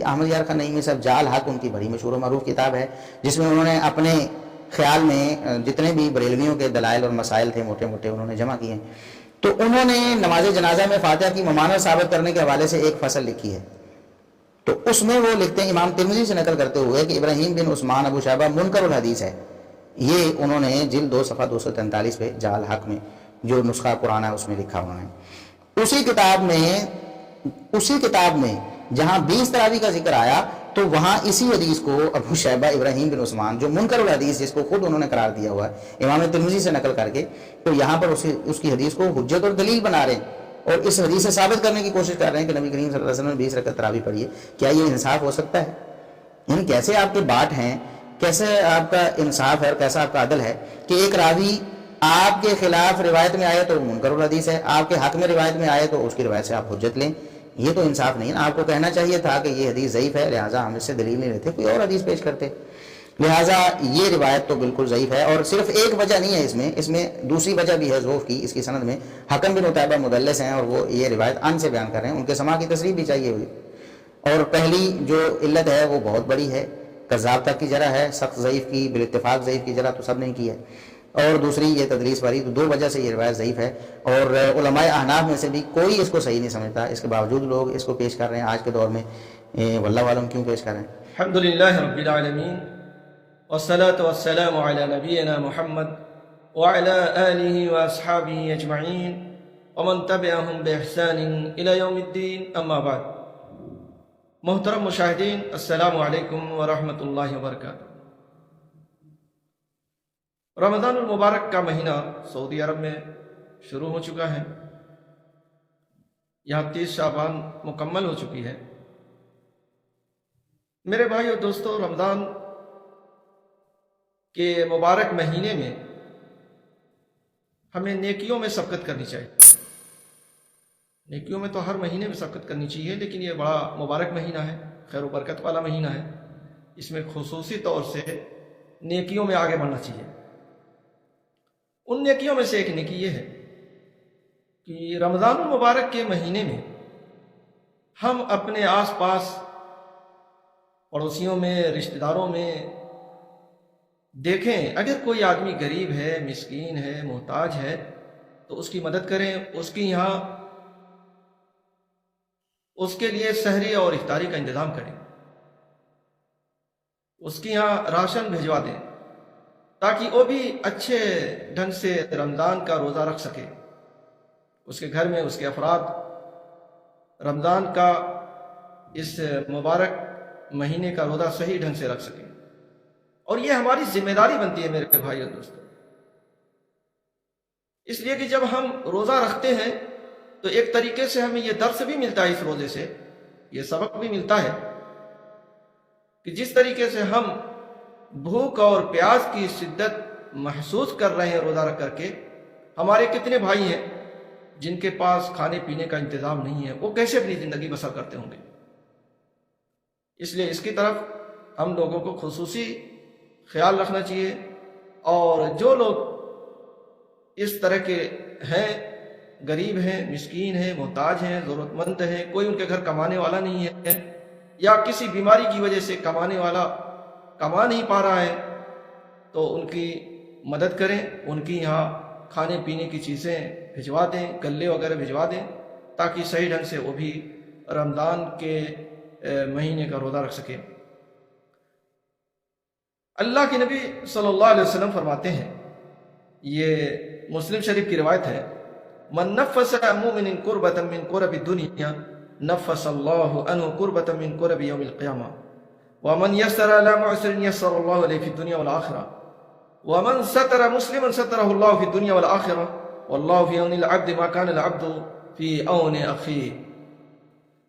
احمد یار خان نعیمی صاحب جال حق ان کی بڑی مشہور و معروف کتاب ہے، جس میں انہوں نے اپنے خیال میں جتنے بھی بریلویوں کے دلائل اور مسائل تھے موٹے موٹے انہوں نے جمع کیے ہیں۔ تو انہوں نے نماز جنازہ میں فاتحہ کی ممانعت ثابت کرنے کے حوالے سے ایک فصل لکھی ہے، تو اس میں وہ لکھتے ہیں امام ترمذی سے نقل کرتے ہوئے کہ ابراہیم بن عثمان ابو شیبہ منکر الحدیث ہے۔ یہ انہوں نے جلد 2 صفحہ 243 پہ جال حق میں جو نسخہ قرآن ہے اس میں لکھا انہوں نے۔ اسی کتاب میں جہاں 20 تراویح کا ذکر آیا تو وہاں اسی حدیث کو ابو شیبہ ابراہیم بن عثمان جو منکر الحدیث جس کو خود انہوں نے قرار دیا ہوا ہے امام ترمذی سے نقل کر کے، تو یہاں پر اس کی حدیث کو حجت اور دلیل بنا رہے ہیں اور اس حدیث سے ثابت کرنے کی کوشش کر رہے ہیں کہ نبی کریم صلی اللہ علیہ وسلم نے 20 رکعت تراویح پڑھی ہے۔ کیا یہ انصاف ہو سکتا ہے؟ یعنی کیسے آپ کے باٹ ہیں، کیسے آپ کا انصاف ہے اور کیسا آپ کا عدل ہے کہ ایک راوی آپ کے خلاف روایت میں آئے تو منکر الحدیث ہے، آپ کے حق میں روایت میں آئے تو اس کی روایت سے آپ حجت لیں؟ یہ تو انصاف نہیں ہے۔ آپ کو کہنا چاہیے تھا کہ یہ حدیث ضعیف ہے لہٰذا ہم اس سے دلیل نہیں لیتے، کوئی اور حدیث پیش کرتے۔ لہٰذا یہ روایت تو بالکل ضعیف ہے، اور صرف ایک وجہ نہیں ہے اس میں دوسری وجہ بھی ہے ضعف کی۔ اس کی سند میں حکم بن عتیبہ مدلس ہیں اور وہ یہ روایت ان سے بیان کر رہے ہیں، ان کے سماع کی تصریح بھی چاہیے ہوئی۔ اور پہلی جو علت ہے وہ بہت بڑی ہے، کذاب تک کی جرح ہے، سخت ضعیف کی بالاتفاق ضعیف کی جرح تو سب نے کی ہے، اور دوسری یہ تدلیس والی، تو 2 وجہ سے یہ روایت ضعیف ہے۔ اور علماء احناف میں سے بھی کوئی اس کو صحیح نہیں سمجھتا، اس کے باوجود لوگ اس کو پیش کر رہے ہیں آج کے دور میں۔ واللہ عالم کیوں پیش کر رہے ہیں؟ الحمدللہ رب العالمین والصلاة والسلام علی نبینا محمد وعلی آلہ واصحابہ اجمعین ومن تبعہم بإحسان الی یوم الدین، اما بعد۔ محترم مشاہدین، السلام علیکم ورحمۃ اللہ وبرکاتہ۔ رمضان المبارک کا مہینہ سعودی عرب میں شروع ہو چکا ہے، یہاں 30 شعبان مکمل ہو چکی ہے۔ میرے بھائی اور دوستو، رمضان کے مبارک مہینے میں ہمیں نیکیوں میں سبقت کرنی چاہیے۔ نیکیوں میں تو ہر مہینے میں سبقت کرنی چاہیے، لیکن یہ بڑا مبارک مہینہ ہے، خیر و برکت والا مہینہ ہے، اس میں خصوصی طور سے نیکیوں میں آگے بڑھنا چاہیے۔ ان نیکیوں میں سے ایک نیکی یہ ہے کہ رمضان المبارک کے مہینے میں ہم اپنے آس پاس پڑوسیوں میں، رشتہ داروں میں دیکھیں اگر کوئی آدمی غریب ہے، مسکین ہے، محتاج ہے تو اس کی مدد کریں، اس کی یہاں اس کے لیے سحری اور افطاری کا انتظام کریں، اس کی یہاں راشن بھجوا دیں تاکہ وہ بھی اچھے ڈھنگ سے رمضان کا روزہ رکھ سکے، اس کے گھر میں اس کے افراد رمضان کا اس مبارک مہینے کا روزہ صحیح ڈھنگ سے رکھ سکیں۔ اور یہ ہماری ذمہ داری بنتی ہے میرے بھائی اور دوستو، اس لیے کہ جب ہم روزہ رکھتے ہیں تو ایک طریقے سے ہمیں یہ درس بھی ملتا ہے، اس روزے سے یہ سبق بھی ملتا ہے کہ جس طریقے سے ہم بھوک اور پیاس کی شدت محسوس کر رہے ہیں روزہ رکھ کر کے، ہمارے کتنے بھائی ہیں جن کے پاس کھانے پینے کا انتظام نہیں ہے، وہ کیسے اپنی زندگی بسر کرتے ہوں گے؟ اس لیے اس کی طرف ہم لوگوں کو خصوصی خیال رکھنا چاہیے، اور جو لوگ اس طرح کے ہیں، غریب ہیں، مسکین ہیں، محتاج ہیں، ضرورت مند ہیں، کوئی ان کے گھر کمانے والا نہیں ہے یا کسی بیماری کی وجہ سے کمانے والا کما نہیں پا رہا ہے، تو ان کی مدد کریں، ان کی یہاں کھانے پینے کی چیزیں بھجوا دیں، غلے وغیرہ بھجوا دیں تاکہ صحیح ڈھنگ سے وہ بھی رمضان کے مہینے کا روزہ رکھ سکیں۔ اللہ کے نبی صلی اللہ علیہ وسلم فرماتے ہیں، یہ مسلم شریف کی روایت ہے، من نفس عن مؤمن کربۃ من کرب الدنیا نفس اللہ عنہ کربۃ من کرب یوم القیامہ، ومن یسر علی معسر یسر اللہ علیہ فی الدنیا والآخرہ، ومن ستر مسلما سترہ اللہ فی الدنیا والآخرہ، واللہ فی عون العبد ما کان العبد فی عون اخیہ۔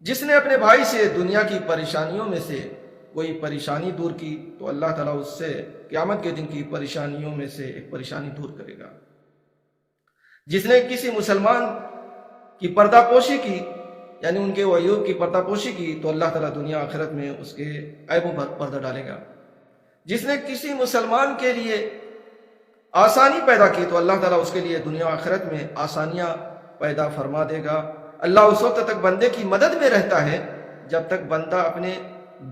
جس نے اپنے بھائی سے دنیا کی پریشانیوں میں سے کوئی پریشانی دور کی تو اللہ تعالیٰ اس سے قیامت کے دن کی پریشانیوں میں سے ایک پریشانی دور کرے گا۔ جس نے کسی مسلمان کی پردہ پوشی کی، یعنی ان کے عیوب کی پردہ پوشی کی، تو اللہ تعالیٰ دنیا آخرت میں اس کے عیبوں پر پردہ ڈالے گا۔ جس نے کسی مسلمان کے لیے آسانی پیدا کی تو اللہ تعالیٰ اس کے لیے دنیا آخرت میں آسانیاں پیدا فرما دے گا۔ اللہ اس وقت تک بندے کی مدد میں رہتا ہے جب تک بندہ اپنے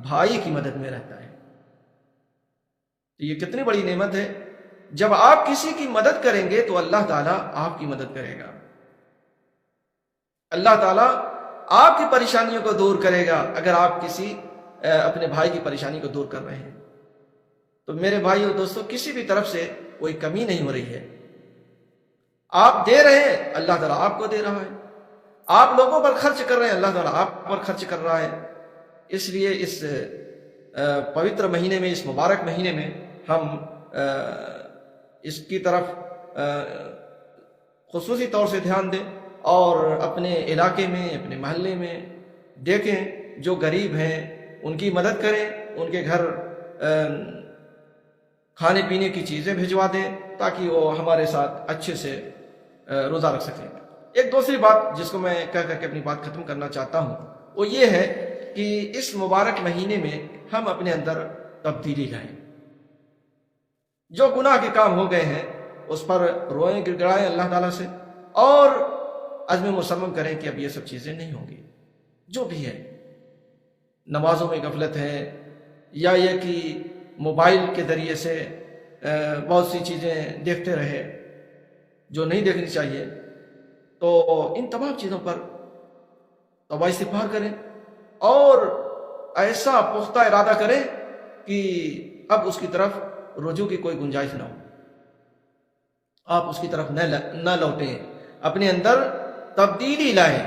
بھائی کی مدد میں رہتا ہے۔ تو یہ کتنی بڑی نعمت ہے، جب آپ کسی کی مدد کریں گے تو اللہ تعالیٰ آپ کی مدد کرے گا، اللہ تعالیٰ آپ کی پریشانیوں کو دور کرے گا اگر آپ کسی اپنے بھائی کی پریشانی کو دور کر رہے ہیں۔ تو میرے بھائی اور دوستو، کسی بھی طرف سے کوئی کمی نہیں ہو رہی ہے، آپ دے رہے ہیں اللہ تعالیٰ آپ کو دے رہا ہے، آپ لوگوں پر خرچ کر رہے ہیں اللہ تعالیٰ آپ پر خرچ کر رہا ہے۔ اس لیے اس پوتر مہینے میں، اس مبارک مہینے میں ہم اس کی طرف خصوصی طور سے دھیان دیں اور اپنے علاقے میں، اپنے محلے میں دیکھیں جو غریب ہیں ان کی مدد کریں، ان کے گھر کھانے پینے کی چیزیں بھجوا دیں تاکہ وہ ہمارے ساتھ اچھے سے روزہ رکھ سکیں۔ ایک دوسری بات جس کو میں کہہ کر کے اپنی بات ختم کرنا چاہتا ہوں وہ یہ ہے کہ اس مبارک مہینے میں ہم اپنے اندر تبدیلی لائیں، جو گناہ کے کام ہو گئے ہیں اس پر روئیں، گڑ گڑائیں اللہ تعالیٰ سے اور عزم مصمم کریں کہ اب یہ سب چیزیں نہیں ہوں گی۔ جو بھی ہے، نمازوں میں غفلت ہے یا یہ کہ موبائل کے ذریعے سے بہت سی چیزیں دیکھتے رہے جو نہیں دیکھنی چاہیے، تو ان تمام چیزوں پر توبہ استغفار کریں اور ایسا پختہ ارادہ کریں کہ اب اس کی طرف رجوع کی کوئی گنجائش نہ ہو، آپ اس کی طرف نہ لوٹیں، اپنے اندر تبدیلی لائیں۔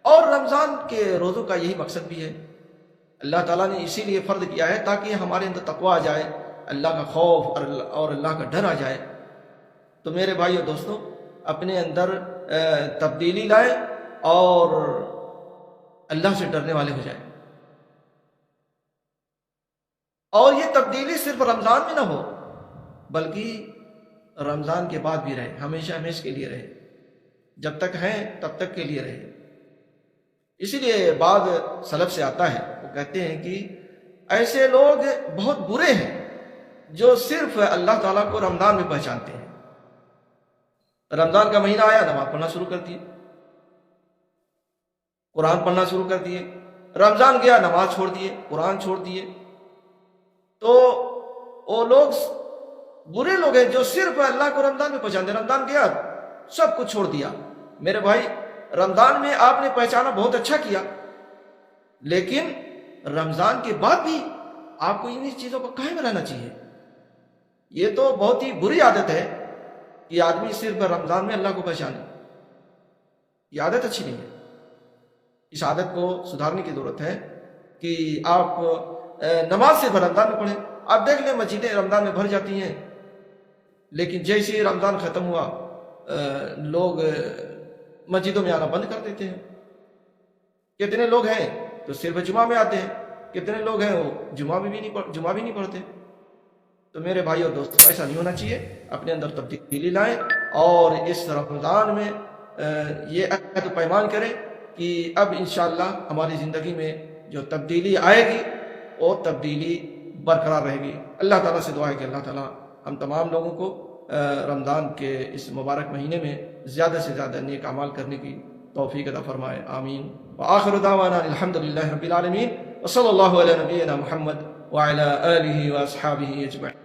اور رمضان کے روزوں کا یہی مقصد بھی ہے، اللہ تعالیٰ نے اسی لیے فرض کیا ہے تاکہ ہمارے اندر تقوی آ جائے، اللہ کا خوف اور اللہ کا ڈر آ جائے۔ تو میرے بھائی اور دوستو، اپنے اندر تبدیلی لائیں اور اللہ سے ڈرنے والے ہو جائیں، اور یہ تبدیلی صرف رمضان میں نہ ہو بلکہ رمضان کے بعد بھی رہے، ہمیشہ ہمیشہ کے لیے رہے، جب تک ہیں تب تک کے لیے رہے۔ اسی لیے بعض سلف سے آتا ہے، وہ کہتے ہیں کہ ایسے لوگ بہت برے ہیں جو صرف اللہ تعالیٰ کو رمضان میں پہچانتے ہیں، رمضان کا مہینہ آیا نماز پڑھنا شروع کر دیے، قرآن پڑھنا شروع کر دیے، رمضان گیا نماز چھوڑ دیے، قرآن چھوڑ دیے۔ تو وہ لوگ برے لوگ ہیں جو صرف اللہ کو رمضان میں پہچانتے ہیں، رمضان گیا سب کچھ چھوڑ دیا۔ میرے بھائی، رمضان میں آپ نے پہچانا بہت اچھا کیا، لیکن رمضان کے بعد بھی آپ کو ان چیزوں پر قائم رہنا چاہیے۔ یہ تو بہت ہی بری عادت ہے کہ آدمی صرف رمضان میں اللہ کو پہچانے، یہ عادت اچھی نہیں ہے۔ اس عادت کو سدھارنے کی ضرورت ہے کہ آپ نماز صرف رمضان میں پڑھیں۔ آپ دیکھ لیں مسجدیں رمضان میں بھر جاتی ہیں، لیکن جیسے ہی رمضان ختم ہوا لوگ مسجدوں میں آنا بند کر دیتے ہیں۔ کتنے لوگ ہیں تو صرف جمعہ میں آتے ہیں، کتنے لوگ ہیں وہ جمعہ بھی نہیں پڑھتے۔ تو میرے بھائی اور دوستو، ایسا نہیں ہونا چاہیے، اپنے اندر تبدیلی لائیں اور اس رمضان میں یہ عہد و پیمان کریں کہ اب انشاءاللہ ہماری زندگی میں جو تبدیلی آئے گی وہ تبدیلی برقرار رہے گی۔ اللہ تعالیٰ سے دعا ہے کہ اللہ تعالیٰ ہم تمام لوگوں کو رمضان کے اس مبارک مہینے میں زیادہ سے زیادہ نیک اعمال کرنے کی توفیق عطا فرمائے، آمین۔ وآخر دعوانا الحمدللہ رب العالمین، وصلی اللہ علی نبینا محمد وعلی آلہ واصحابہ اجمعین۔